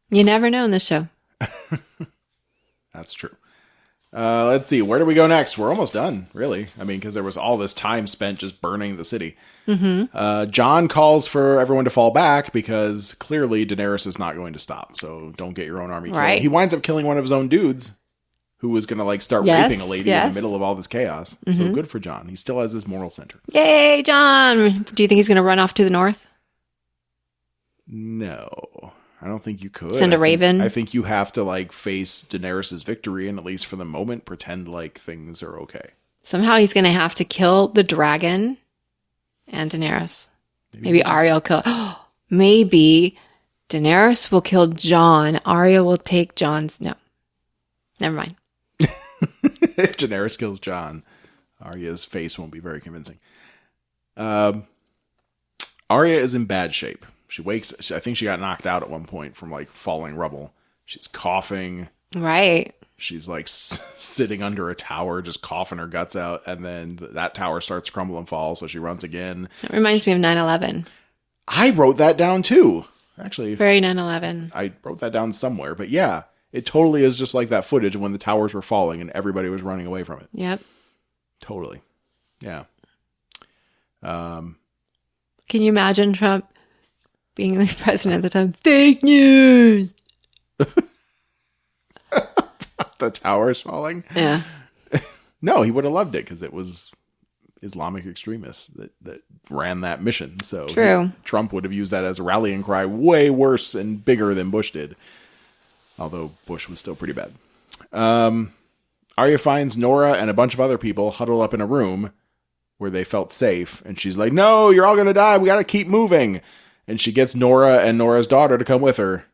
You never know in this show. That's true. Let's see. Where do we go next? We're almost done, really. I mean, because there was all this time spent just burning the city. Mm-hmm. Jon calls for everyone to fall back because clearly Daenerys is not going to stop. So don't get your own army killed. Right. He winds up killing one of his own dudes who was going to start raping a lady in the middle of all this chaos. Mm-hmm. So good for Jon. He still has his moral center. Yay, Jon. Do you think he's going to run off to the north? No. I don't think you could. Send a raven? I think you have to face Daenerys' victory and at least for the moment pretend like things are okay. Somehow he's going to have to kill the dragon and Daenerys. Maybe Arya will kill. Maybe Daenerys will kill Jon. Arya will take Jon's. No. Never mind. If Daenerys kills Jon, Arya's face won't be very convincing. Arya is in bad shape. She wakes. I think she got knocked out at one point from falling rubble. She's coughing. Right. She's sitting under a tower, just coughing her guts out, and then that tower starts to crumble and fall. So she runs again. It reminds me of 9/11. I wrote that down too. Actually, very 9/11. I wrote that down somewhere, but yeah, it totally is just like that footage when the towers were falling and everybody was running away from it. Yep. Totally. Yeah. Can you imagine Trump being the president at the time. Fake news. The towers falling. Yeah. No, he would have loved it because it was Islamic extremists that ran that mission. So True. Trump would have used that as a rallying cry way worse and bigger than Bush did. Although Bush was still pretty bad. Arya finds Nora and a bunch of other people huddled up in a room where they felt safe. And she's like, no, you're all going to die. We got to keep moving. And she gets Nora and Nora's daughter to come with her.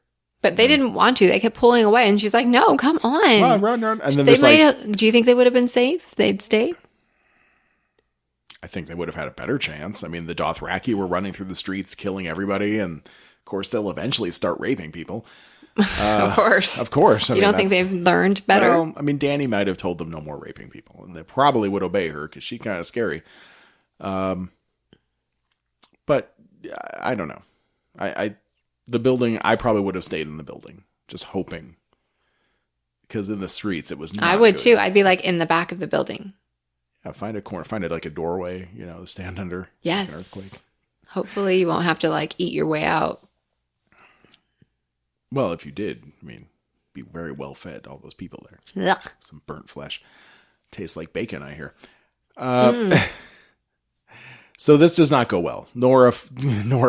But they didn't want to. They kept pulling away. And she's like, no, come on. Run. And then do you think they would have been safe if they'd stayed? I think they would have had a better chance. I mean, the Dothraki were running through the streets, killing everybody. And, of course, they'll eventually start raping people. Of course. Of course. You don't think they've learned better? Well, I mean, Dany might have told them no more raping people. And they probably would obey her because she's kind of scary. But I don't know. The building, I probably would have stayed in the building, just hoping. Because in the streets, it was not I would good. too. I'd be like in the back of the building. Yeah, find a corner, find it like a doorway, stand under. Yes. Like an earthquake. Hopefully you won't have to like eat your way out. Well, if you did, I mean, be very well fed, all those people there. Ugh. Some burnt flesh. Tastes like bacon, I hear. So this does not go well. Nora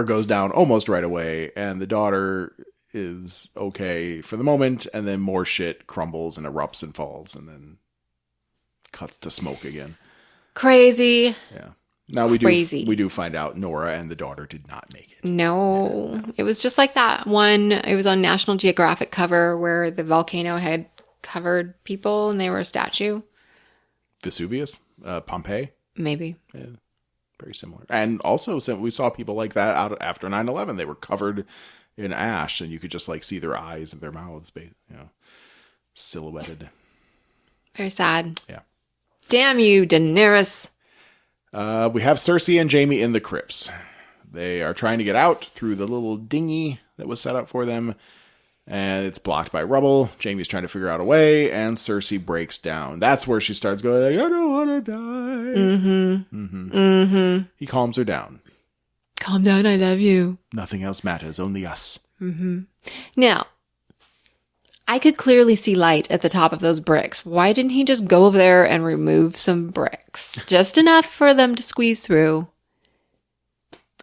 goes down almost right away, and the daughter is okay for the moment, and then more shit crumbles and erupts and falls, and then cuts to smoke again. Crazy. Yeah. Now we do find out Nora and the daughter did not make it. No. It was just like that one. It was on National Geographic cover where the volcano had covered people and they were a statue. Vesuvius? Pompeii? Maybe. Yeah. Very similar. And also, we saw people like that out after 9/11. They were covered in ash, and you could just like see their eyes and their mouths, silhouetted. Very sad. Yeah. Damn you, Daenerys. We have Cersei and Jaime in the crypts. They are trying to get out through the little dinghy that was set up for them, and it's blocked by rubble. Jaime's trying to figure out a way, and Cersei breaks down. That's where she starts going, like, I don't want to die. He calms her down. Calm down, I love you. Nothing else matters, only us. Now, I could clearly see light at the top of those bricks. Why didn't he just go over there and remove some bricks? Just enough for them to squeeze through.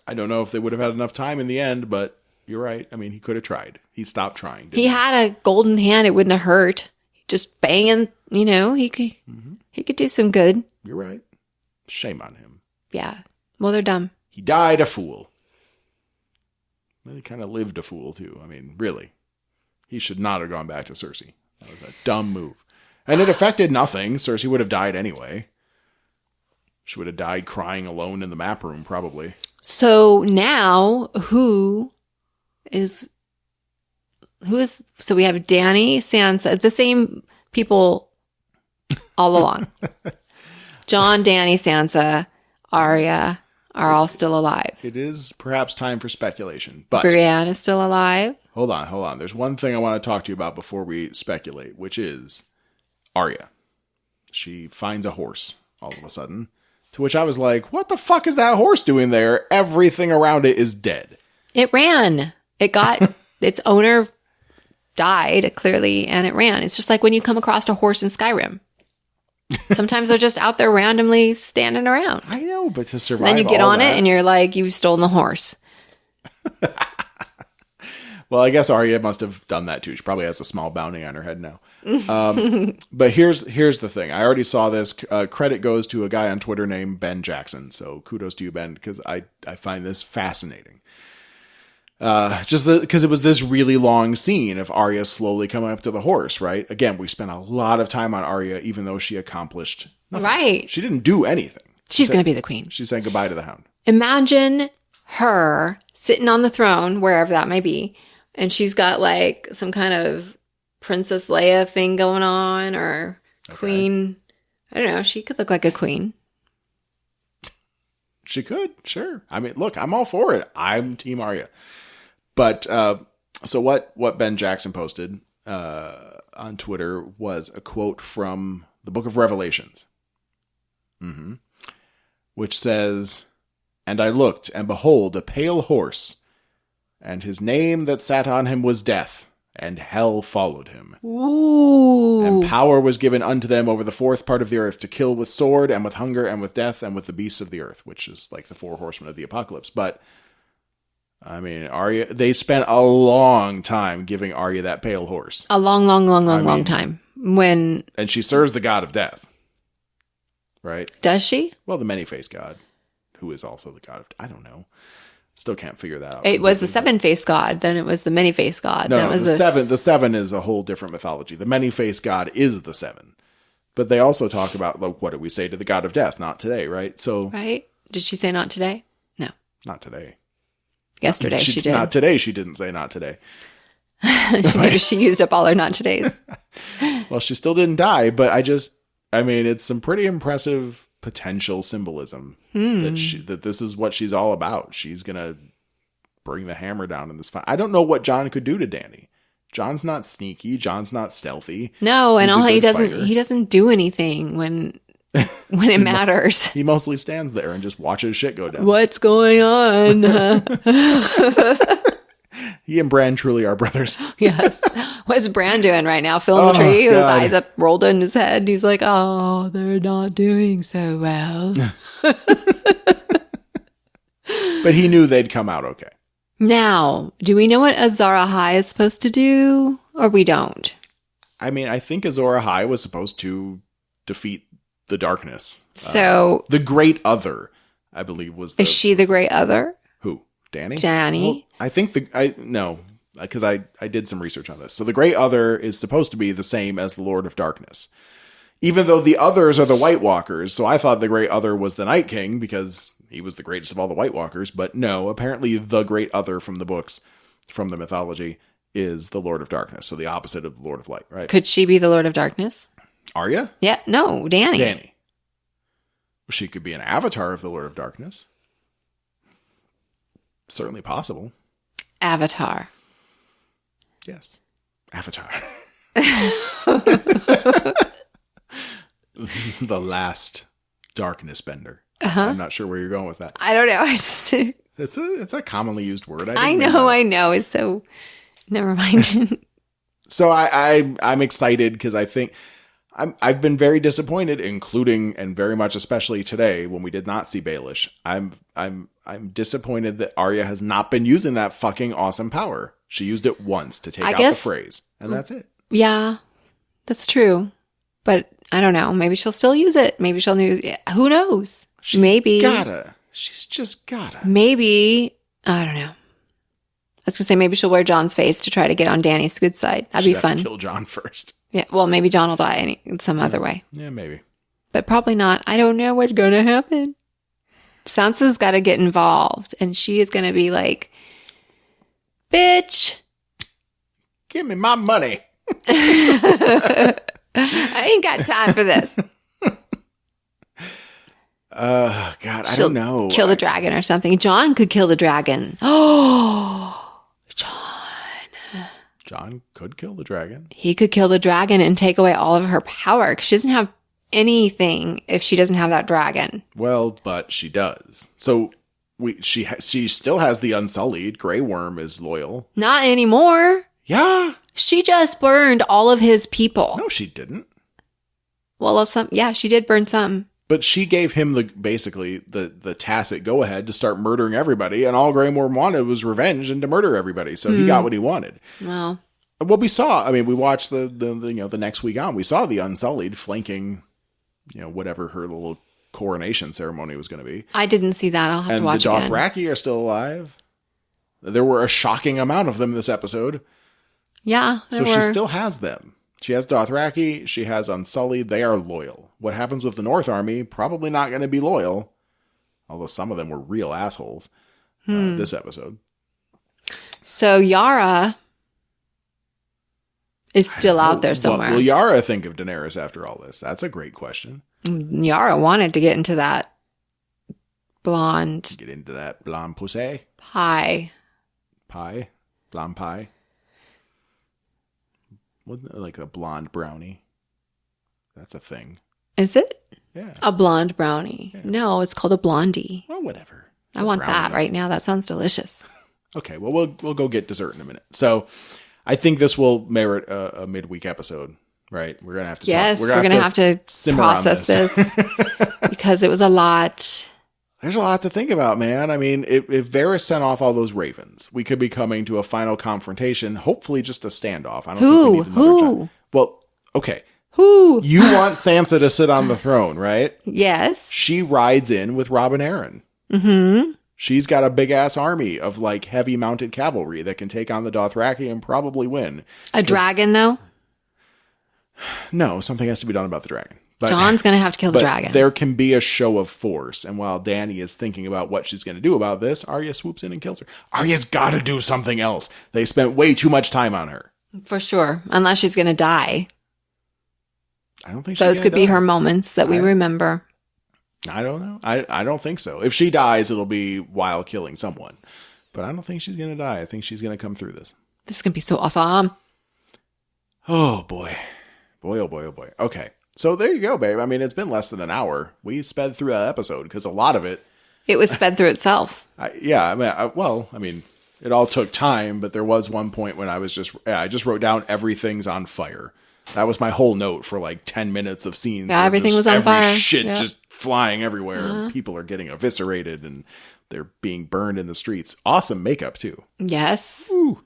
I don't know if they would have had enough time in the end, but you're right. I mean, he could have tried. He stopped trying. He had a golden hand. It wouldn't have hurt. Just banging, he could do some good. You're right. Shame on him. Yeah. Well, they're dumb. He died a fool. Well, he kind of lived a fool, too. I mean, really. He should not have gone back to Cersei. That was a dumb move. And it affected nothing. Cersei would have died anyway. She would have died crying alone in the map room, probably. So now, so we have Dany, Sansa, the same people all along. Jon, Dany, Sansa, Arya are all still alive. It is perhaps time for speculation, but Brienne is still alive. Hold on. There's one thing I want to talk to you about before we speculate, which is Arya. She finds a horse all of a sudden, to which I was like, what the fuck is that horse doing there? Everything around it is dead. It ran. It got, its owner died, clearly, and it ran. It's just like when you come across a horse in Skyrim. Sometimes they're just out there randomly standing around. I know, but to survive then you get all on that, it and you're like, you've stolen the horse. Well, I guess Arya must have done that too. She probably has a small bounty on her head now. But here's the thing. I already saw this. Credit goes to a guy on Twitter named Ben Jackson. So kudos to you, Ben, because I find this fascinating. Just because it was this really long scene of Arya slowly coming up to the horse, right? Again, we spent a lot of time on Arya, even though she accomplished nothing. Right. She didn't do anything. She's going to be the queen. She said goodbye to the Hound. Imagine her sitting on the throne, wherever that may be, and she's got like some kind of Princess Leia thing going on, or queen. I don't know. She could look like a queen. She could, sure. I mean, look, I'm all for it. I'm Team Arya. But so what Ben Jackson posted on Twitter was a quote from the Book of Revelations, which says, "And I looked, and behold, a pale horse, And his name that sat on him was Death, and hell followed him. Ooh. And power was given unto them over the fourth part of the earth to kill with sword and with hunger and with death and with the beasts of the earth, which is like the 4 horsemen of the apocalypse. But, I mean, Arya, they spent a long time giving Arya that pale horse. A long time. And she serves the god of death. Right? Does she? Well, the many-faced god, who is also the god of... I don't know. Still can't figure that out. It was the 7-faced god. Then it was the many-faced god. No, then it was the 7 is a whole different mythology. The many-faced god is the 7. But they also talk about, like, what do we say to the god of death? Not today, right? So, right? Did she say not today? No. Not today. Yesterday she did. Not today she didn't say not today. Maybe she used up all her not todays. Well, she still didn't die, but I mean, it's some pretty impressive potential symbolism that this is what she's all about. She's gonna bring the hammer down in this fight. I don't know what Jon could do to Dany. Jon's not sneaky. Jon's not stealthy. No, and He's a he good fighter. he doesn't do anything when it matters. He mostly stands there and just watches shit go down. What's going on? He and Bran truly are brothers. Yes. What's Bran doing right now? Filling the tree with his eyes up, rolled in his head. He's like, oh, they're not doing so well. But he knew they'd come out okay. Now, do we know what Azor Ahai is supposed to do, or we don't? I mean, I think Azor Ahai was supposed to defeat the darkness. So the Great Other, I believe, was. Is she the Great Other? Who? Dany? Dany. Well, I think because I did some research on this. So the Great Other is supposed to be the same as the Lord of Darkness, even though the others are the White Walkers. So I thought the Great Other was the Night King because he was the greatest of all the White Walkers. But no, apparently the Great Other from the books, from the mythology, is the Lord of Darkness. So the opposite of the Lord of Light, right? Could she be the Lord of Darkness? Arya? Yeah, no, Dany. Dany. Well, she could be an avatar of the Lord of Darkness. Certainly possible. Avatar. Yes. Avatar. The last darkness bender. I'm not sure where you're going with that. I don't know. It's a commonly used word. I know. It's so... Never mind. So I'm excited because I think... I've been very disappointed, including and very much especially today when we did not see Baelish. I'm disappointed that Arya has not been using that fucking awesome power. She used it once to take out the phrase, and that's it. Yeah, that's true. But I don't know. Maybe she'll still use it. Maybe she'll use it. Who knows? Maybe. She's just gotta. Maybe. I don't know. I was going to say maybe she'll wear Jon's face to try to get on Dany's good side. That'd be fun. Kill Jon first. Yeah, well, maybe Jon will die in some other way. Yeah, maybe. But probably not. I don't know what's going to happen. Sansa's got to get involved, and she is going to be like, bitch. Give me my money. I ain't got time for this. God, I don't know. Kill the dragon or something. Jon could kill the dragon. Oh, Jon. Jon could kill the dragon. He could kill the dragon and take away all of her power because she doesn't have anything if she doesn't have that dragon. Well, but she does. So she still has the Unsullied. Grey Worm is loyal. Not anymore. Yeah. She just burned all of his people. No, she didn't. Well, she did burn some. But she gave him basically the tacit go ahead to start murdering everybody, and all Grey Worm wanted was revenge and to murder everybody. So he got what he wanted. Well, what we saw, I mean, we watched the next week on. We saw the Unsullied flanking, whatever her little coronation ceremony was going to be. I didn't see that. I'll have to watch again. And the Dothraki are still alive. There were a shocking amount of them this episode. Yeah, so she still has them. She has Dothraki. She has Unsullied. They are loyal. What happens with the North Army? Probably not going to be loyal. Although some of them were real assholes this episode. So Yara is still out there somewhere. What will Yara think of Daenerys after all this? That's a great question. Yara wanted to get into that blonde. Get into that blonde pussy? Pie. Blonde pie? Wasn't it like a blonde brownie? That's a thing. Is it? Yeah. A blonde brownie. Yeah. No, it's called a blondie. Well, whatever. I want that right now. That sounds delicious. Okay, well, we'll go get dessert in a minute. So I think this will merit a midweek episode, right? We're going to have to yes, talk. we're going to have to process this because it was a lot. There's a lot to think about, man. I mean, if Varys sent off all those ravens, we could be coming to a final confrontation, hopefully just a standoff. I don't think we need another giant. Well, okay. Who? You want Sansa to sit on the throne, right? Yes. She rides in with Robin Arryn. Mm-hmm. She's got a big-ass army of, like, heavy mounted cavalry that can take on the Dothraki and probably win. A dragon, though? No, something has to be done about the dragon. But, John's going to have to kill the dragon. There can be a show of force. And while Dany is thinking about what she's going to do about this, Arya swoops in and kills her. Arya's got to do something else. They spent way too much time on her. For sure. Unless she's going to die. I don't think those could be her moments that we remember. I don't know. I don't think so. If she dies, it'll be while killing someone. But I don't think she's going to die. I think she's going to come through this. This is going to be so awesome. Oh, boy. Boy, oh, boy, oh, boy. Okay. So there you go, babe. I mean, it's been less than an hour. We sped through that episode because a lot of it... It was sped through itself. Yeah. I mean, it all took time, but there was one point when I just wrote down everything's on fire. That was my whole note for like 10 minutes of scenes. Yeah, everything was on fire. Shit just flying everywhere. People are getting eviscerated and they're being burned in the streets. Awesome makeup, too. Yes. Ooh.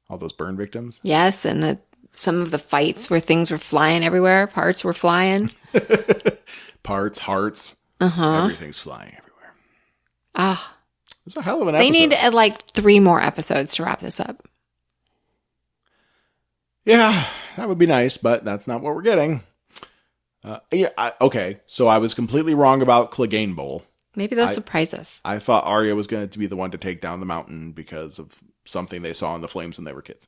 All those burn victims. Yes, and some of the fights where things were flying everywhere. Parts were flying. Parts, hearts. Everything's flying everywhere. Ah. It's a hell of an episode. They need like 3 more episodes to wrap this up. Yeah, that would be nice, but that's not what we're getting. Okay, so I was completely wrong about Cleganebowl. Maybe they'll surprise us. I thought Arya was going to be the one to take down the mountain because of something they saw in the flames when they were kids.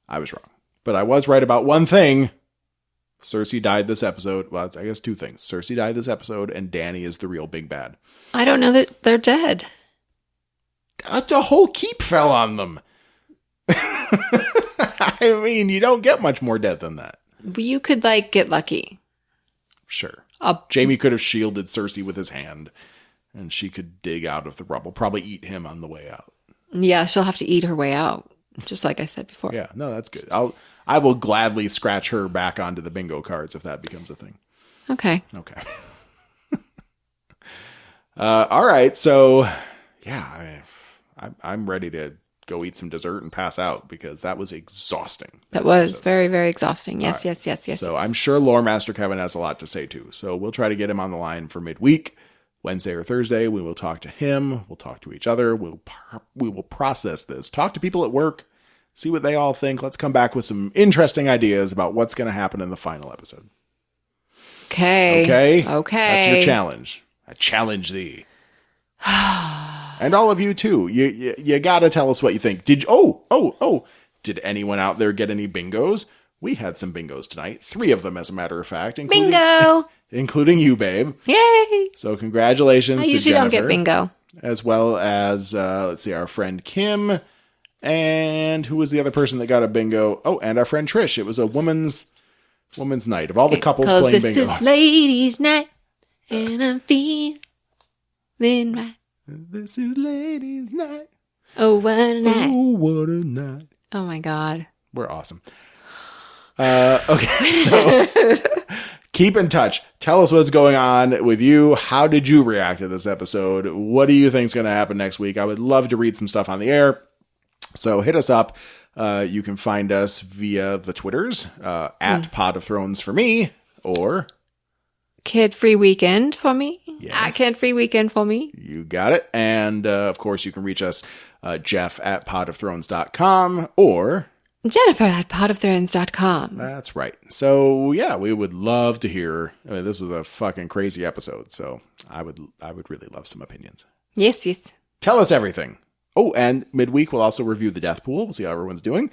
I was wrong. But I was right about one thing. Cersei died this episode. Well, I guess 2 things. Cersei died this episode, and Dany is the real big bad. I don't know that they're dead. The whole keep fell on them. I mean, you don't get much more dead than that. You could, get lucky. Sure. Jaime could have shielded Cersei with his hand, and she could dig out of the rubble. Probably eat him on the way out. Yeah, she'll have to eat her way out, just like I said before. Yeah, no, that's good. I will gladly scratch her back onto the bingo cards if that becomes a thing. Okay. All right, so, yeah, I'm ready to go eat some dessert and pass out because that was exhausting. That was very, very exhausting. Yes, right. yes. So I'm sure Lore Master Kevin has a lot to say too. So we'll try to get him on the line for midweek, Wednesday or Thursday. We will talk to him. We'll talk to each other. We will process this. Talk to people at work. See what they all think. Let's come back with some interesting ideas about what's going to happen in the final episode. Okay. That's your challenge. I challenge thee. And all of you too. You got to tell us what you think. Did anyone out there get any bingos? We had some bingos tonight. 3 of them, as a matter of fact. Bingo! Including you, babe. Yay! So congratulations to Jennifer. I usually don't get bingo. As well as, let's see, our friend Kim. And who was the other person that got a bingo? Oh, and our friend Trish. It was a woman's night. Of all the couples playing bingo. This is ladies' night. And I'm feeling right. This is ladies' night. Oh, what a night. Oh, what a night. Oh, my God. We're awesome. Okay, so keep in touch. Tell us what's going on with you. How did you react to this episode? What do you think is going to happen next week? I would love to read some stuff on the air. So hit us up. You can find us via the Twitters, at Pod of Thrones for me, or... Kid Free Weekend for me. Yes. At Kid Free Weekend for me. You got it. And, of course, you can reach us, Jeff at podofthrones.com or... Jennifer at podofthrones.com. That's right. So, yeah, we would love to hear. I mean, this was a fucking crazy episode, so I would really love some opinions. Yes. Tell us everything. Oh, and midweek we'll also review the Deathpool. We'll see how everyone's doing.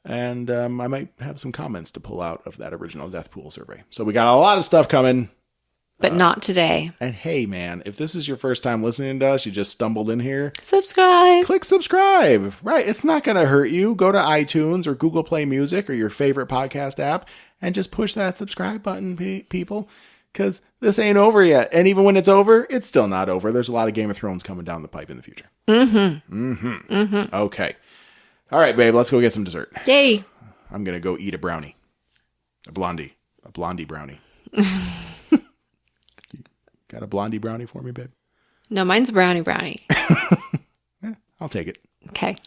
And I might have some comments to pull out of that original Deathpool survey. So we got a lot of stuff coming. But not today. And hey, man, if this is your first time listening to us, you just stumbled in here. Subscribe. Click subscribe. Right. It's not going to hurt you. Go to iTunes or Google Play Music or your favorite podcast app and just push that subscribe button, people. Because this ain't over yet. And even when it's over, it's still not over. There's a lot of Game of Thrones coming down the pipe in the future. Okay. All right, babe, let's go get some dessert. Yay. I'm going to go eat a brownie. A blondie brownie. Got a blondie brownie for me, babe? No, mine's a brownie. I'll take it. Okay.